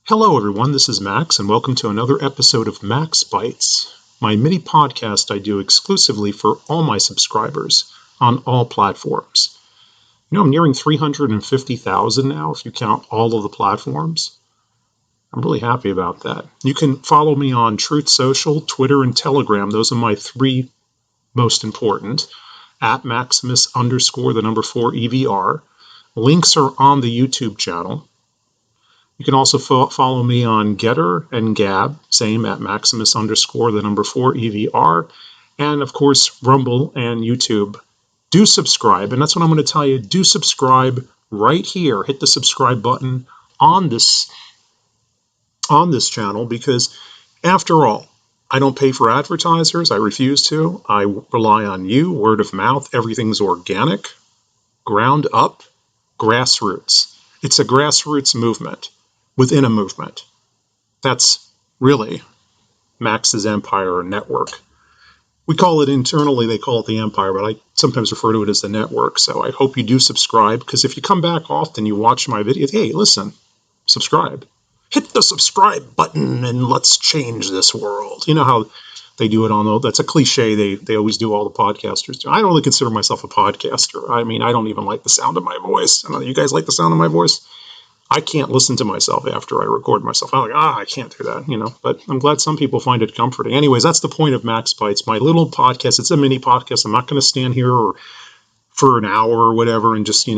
Hello, everyone. This is Max, and welcome to another episode of Max Bytes, my mini podcast I do exclusively for all my subscribers on all platforms. You know, I'm nearing 350,000 now, if you count all of the platforms. I'm really happy about that. You can follow me on Truth Social, Twitter, and Telegram. Those are my three most important. At Maximus _4 EVR. Links are on the YouTube channel. You can also follow me on Getter and Gab, same at Maximus _4 EVR. And of course, Rumble and YouTube. Do subscribe, and that's what I'm going to tell you. Do subscribe right here. Hit the subscribe button on this channel, because after all, I don't pay for advertisers. I refuse to. I rely on you, word of mouth. Everything's organic, ground up, grassroots. It's a grassroots movement within a movement. That's really Max's empire or network. We call it internally, they call it the empire, but I sometimes refer to it as the network. So I hope you do subscribe, because if you come back often, you watch my videos, hey, listen, subscribe. Hit the subscribe button and let's change this world. You know how they do it that's a cliche they always do, all the podcasters do. I don't really consider myself a podcaster. I mean, I don't even like the sound of my voice. I know you guys like the sound of my voice. I can't listen to myself after I record myself. I'm like, I can't do that, but I'm glad some people find it comforting. Anyways, that's the point of Max Bytes, my little podcast. It's a mini podcast. I'm not going to stand here for an hour or whatever and just,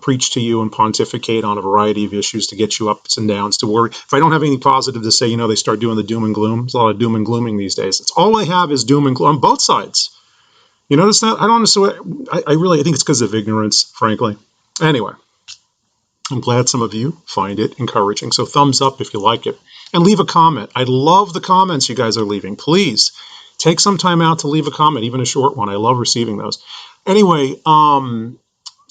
preach to you and pontificate on a variety of issues to get you ups and downs, to worry. If I don't have anything positive to say, they start doing the doom and gloom. There's a lot of doom and glooming these days. It's all I have is doom and gloom on both sides. You notice that? I don't understand. I think it's because of ignorance, frankly. Anyway, I'm glad some of you find it encouraging. So thumbs up if you like it. And leave a comment. I love the comments you guys are leaving. Please take some time out to leave a comment, even a short one. I love receiving those. Anyway, so I'm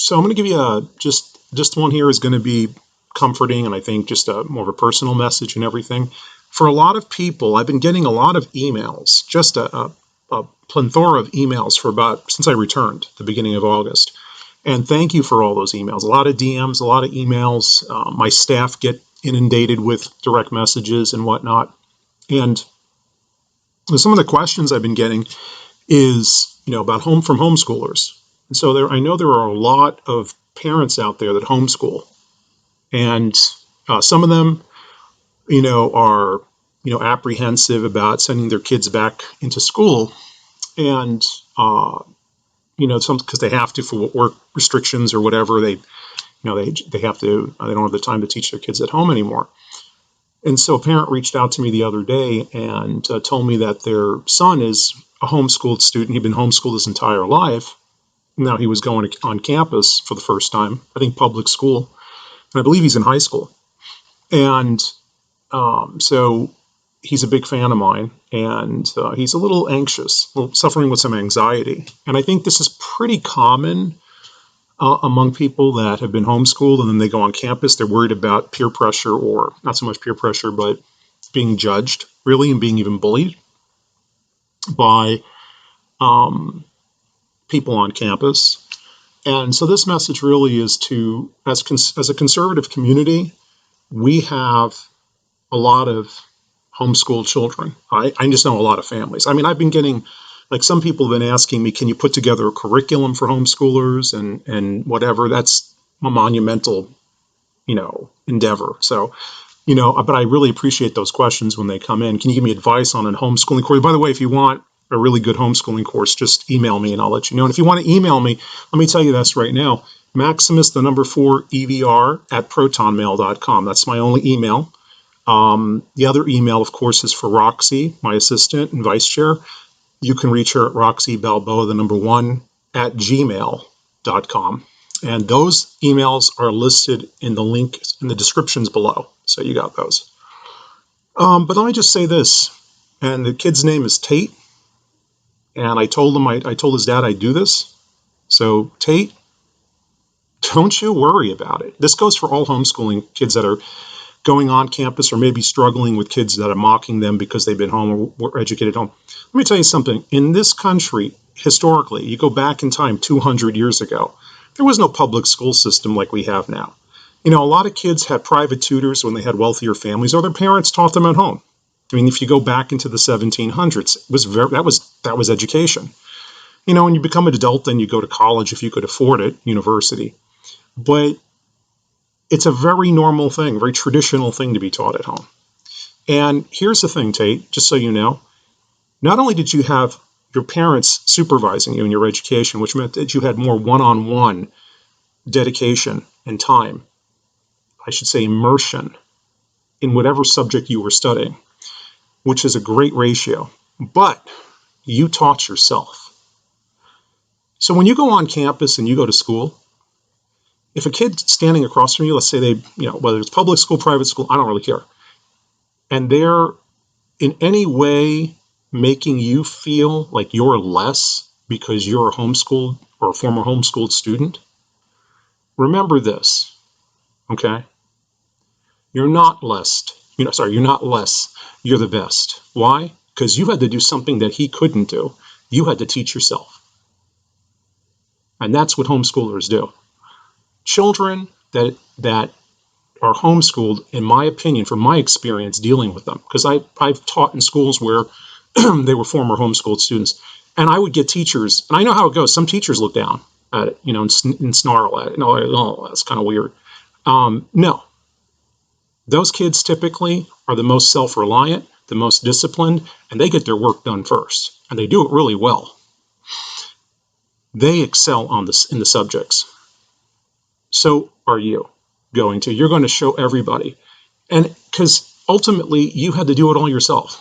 going to give you just one here is going to be comforting, and I think just more of a personal message and everything. For a lot of people, I've been getting a lot of emails, just a plethora of emails since I returned at the beginning of August. And thank you for all those emails. A lot of DMs, a lot of emails. My staff get inundated with direct messages and whatnot. And some of the questions I've been getting is, about from homeschoolers. And so I know there are a lot of parents out there that homeschool. And some of them, are, apprehensive about sending their kids back into school. And, some because they have to for work restrictions or whatever. They have to. They don't have the time to teach their kids at home anymore. And so a parent reached out to me the other day and told me that their son is a homeschooled student. He'd been homeschooled his entire life. Now he was going on campus for the first time, I think public school. And I believe he's in high school. And so he's a big fan of mine, and he's a little anxious, suffering with some anxiety. And I think this is pretty common among people that have been homeschooled, and then they go on campus. They're worried about peer pressure, or not so much peer pressure, but being judged, really, and being even bullied by people on campus. And so this message really is to, as a conservative community, we have a lot of homeschooled children. I just know a lot of families. I mean, I've been getting, some people have been asking me, can you put together a curriculum for homeschoolers and whatever? That's a monumental, endeavor. So, but I really appreciate those questions when they come in. Can you give me advice on a homeschooling course? By the way, if you want a really good homeschooling course, just email me and I'll let you know. And if you want to email me, let me tell you this right now, Maximus, 4 EVR at protonmail.com. That's my only email. The other email, of course, is for Roxy, my assistant and vice chair. You can reach her at roxybalboa, 1 at gmail.com. And those emails are listed in the link in the descriptions below. So you got those. But let me just say this. And the kid's name is Tate. And I told him, I told his dad I'd do this. So Tate, don't you worry about it. This goes for all homeschooling kids that are going on campus or maybe struggling with kids that are mocking them because they've been home or were educated home. Let me tell you something. In this country, historically, you go back in time 200 years ago, there was no public school system like we have now. A lot of kids had private tutors when they had wealthier families, or their parents taught them at home. I mean, if you go back into the 1700s, that was education. When you become an adult, then you go to college if you could afford it, university. But it's a very normal thing, very traditional thing to be taught at home. And here's the thing, Tate, just so you know, not only did you have your parents supervising you in your education, which meant that you had more one-on-one dedication and time, I should say immersion, in whatever subject you were studying, which is a great ratio, but you taught yourself. So when you go on campus and you go to school, if a kid's standing across from you, let's say they, whether it's public school, private school, I don't really care, and they're in any way making you feel like you're less because you're a homeschooled or a former homeschooled student, remember this, okay? You're not less. You're not less. You're the best. Why? Because you had to do something that he couldn't do. You had to teach yourself. And that's what homeschoolers do. Children that are homeschooled, in my opinion, from my experience dealing with them, because I've taught in schools where they were former homeschooled students, and I would get teachers, and I know how it goes. Some teachers look down at it, and snarl at it. Oh, that's kind of weird. No. Those kids typically are the most self-reliant, the most disciplined, and they get their work done first, and they do it really well. They excel in the subjects. So are you going to. You're going to show everybody. And because ultimately you had to do it all yourself.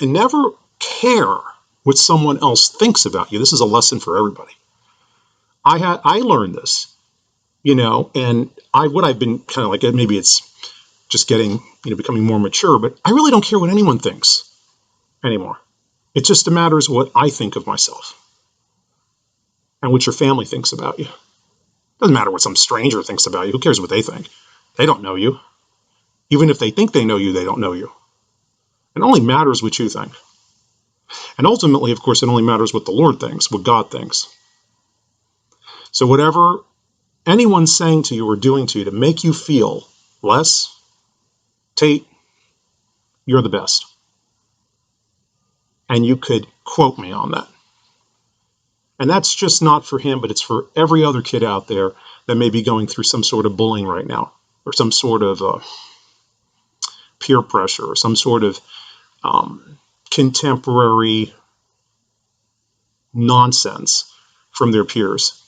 And never care what someone else thinks about you. This is a lesson for everybody. I learned this, and I've been kind of like, maybe it's just getting, becoming more mature, but I really don't care what anyone thinks anymore. It just matters what I think of myself and what your family thinks about you. Doesn't matter what some stranger thinks about you. Who cares what they think? They don't know you. Even if they think they know you, they don't know you. It only matters what you think. And ultimately, of course, it only matters what the Lord thinks, what God thinks. So whatever anyone's saying to you or doing to you to make you feel less, Tate, you're the best. And you could quote me on that. And that's just not for him, but it's for every other kid out there that may be going through some sort of bullying right now, or some sort of peer pressure, or some sort of contemporary nonsense from their peers.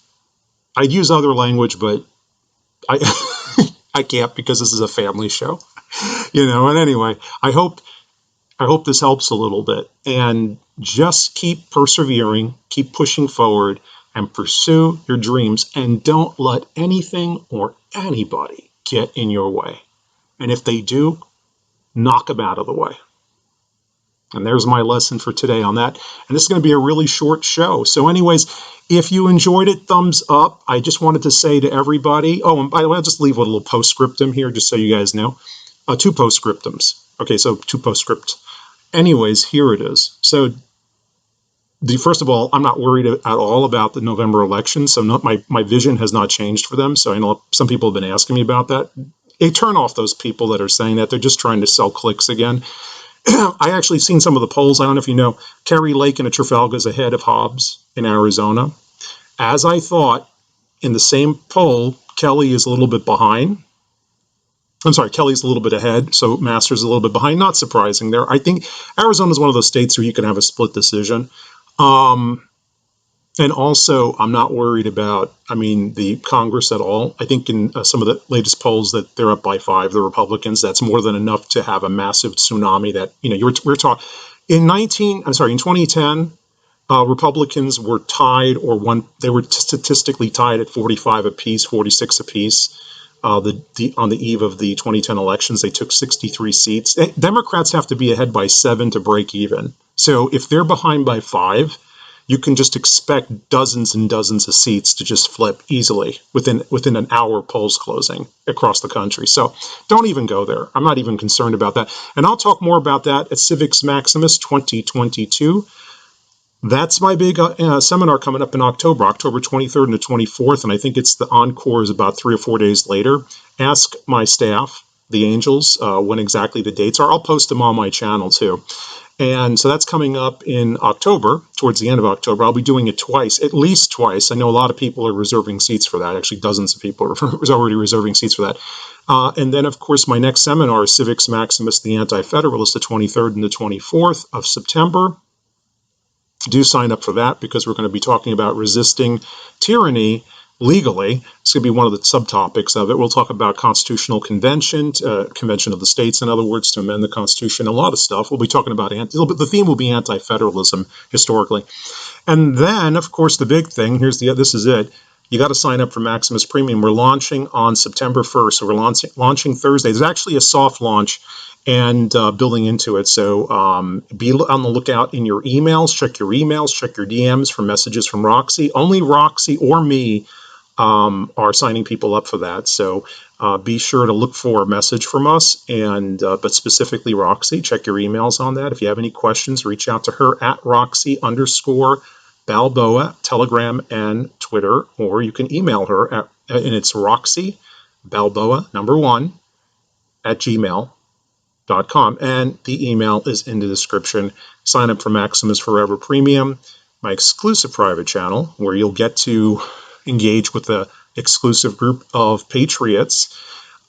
I'd use other language, but I I can't because this is a family show, And anyway, I hope this helps a little bit, and just keep persevering, keep pushing forward, and pursue your dreams, and don't let anything or anybody get in your way. And if they do, knock them out of the way. And there's my lesson for today on that. And this is going to be a really short show. So anyways, if you enjoyed it, thumbs up. I just wanted to say to everybody, and by the way, I'll just leave a little postscriptum here just so you guys know. 2 postscriptums. Okay, so 2 postscripts. Anyways, here it is. So first of all, I'm not worried at all about the November election. So my vision has not changed for them. So I know some people have been asking me about that. Hey, turn off those people that are saying that. They're just trying to sell clicks again. I actually seen some of the polls. I don't know if you know, Kerry Lake in Trafalgar is ahead of Hobbs in Arizona. As I thought, in the same poll, Kelly is a little bit behind. I'm sorry, Kelly's a little bit ahead, so Masters is a little bit behind. Not surprising there. I think Arizona is one of those states where you can have a split decision. And also, I'm not worried about, the Congress at all. I think in some of the latest polls that they're up by 5, the Republicans. That's more than enough to have a massive tsunami that, we're talking. In 2010, Republicans were tied they were statistically tied at 45 apiece, 46 apiece. On the eve of the 2010 elections, they took 63 seats. Democrats have to be ahead by 7 to break even. So if they're behind by 5, you can just expect dozens and dozens of seats to just flip easily within an hour polls closing across the country. So don't even go there. I'm not even concerned about that. And I'll talk more about that at Civics Maximus 2022. That's my big seminar coming up in October, October 23rd and the 24th, and I think it's the encore is about 3 or 4 days later. Ask my staff, the Angels, when exactly the dates are. I'll post them on my channel too. And so that's coming up in October, towards the end of October. I'll be doing it twice, at least twice. I know a lot of people are reserving seats for that. Actually, dozens of people are already reserving seats for that. And then, of course, my next seminar is Civics Maximus, the Anti-Federalist, the 23rd and the 24th of September. Do sign up for that because we're going to be talking about resisting tyranny legally. It's going to be one of the subtopics of it. We'll talk about constitutional convention, convention of the states, in other words, to amend the Constitution, a lot of stuff. We'll be talking about the theme will be anti-federalism historically. And then, of course, the big thing, this is it. You got to sign up for Maximus Premium. We're launching on September 1st. So we're launching Thursday. There's actually a soft launch and building into it. So be on the lookout in your emails. Check your DMs for messages from Roxy. Only Roxy or me are signing people up for that. So be sure to look for a message from us, and but specifically Roxy. Check your emails on that. If you have any questions, reach out to her at Roxy_Balboa, Telegram and Twitter, or you can email her and it's Roxy Balboa, number 1, at gmail.com. And the email is in the description. Sign up for Maximus Forever Premium, my exclusive private channel, where you'll get to engage with the exclusive group of patriots.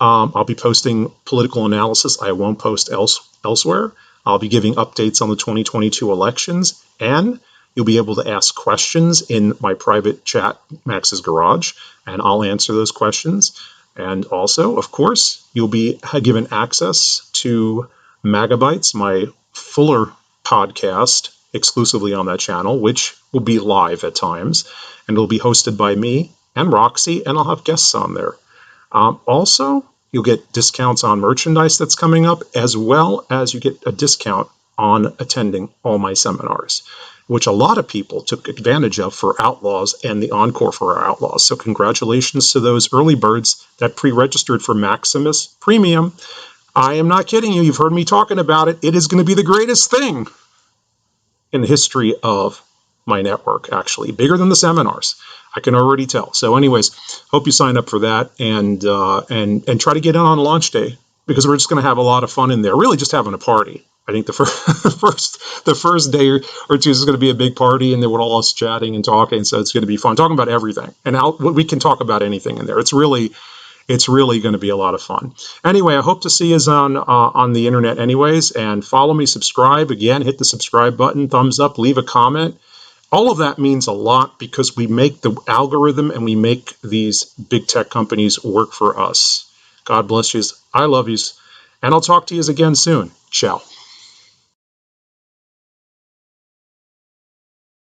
I'll be posting political analysis I won't post elsewhere. I'll be giving updates on the 2022 elections, and you'll be able to ask questions in my private chat, Max's Garage, and I'll answer those questions. And also, of course, you'll be given access to Bytes, my fuller podcast, exclusively on that channel, which will be live at times, and it'll be hosted by me and Roxy, and I'll have guests on there. Also, you'll get discounts on merchandise that's coming up, as well as you get a discount on attending all my seminars, which a lot of people took advantage of for Outlaws and the encore for our Outlaws. So congratulations to those early birds that pre-registered for Maximus Premium. I am not kidding you. You've heard me talking about it. It is going to be the greatest thing in the history of my network, actually. Bigger than the seminars. I can already tell. So anyways, hope you sign up for that and try to get in on launch day, because we're just going to have a lot of fun in there. Really just having a party. I think the first day or two is going to be a big party, and then we're all us chatting and talking. So it's going to be fun, talking about everything. And we can talk about anything in there. It's really going to be a lot of fun. Anyway, I hope to see you on the internet anyways. And follow me, subscribe. Again, hit the subscribe button, thumbs up, leave a comment. All of that means a lot, because we make the algorithm and we make these big tech companies work for us. God bless you. I love you. And I'll talk to you again soon. Ciao.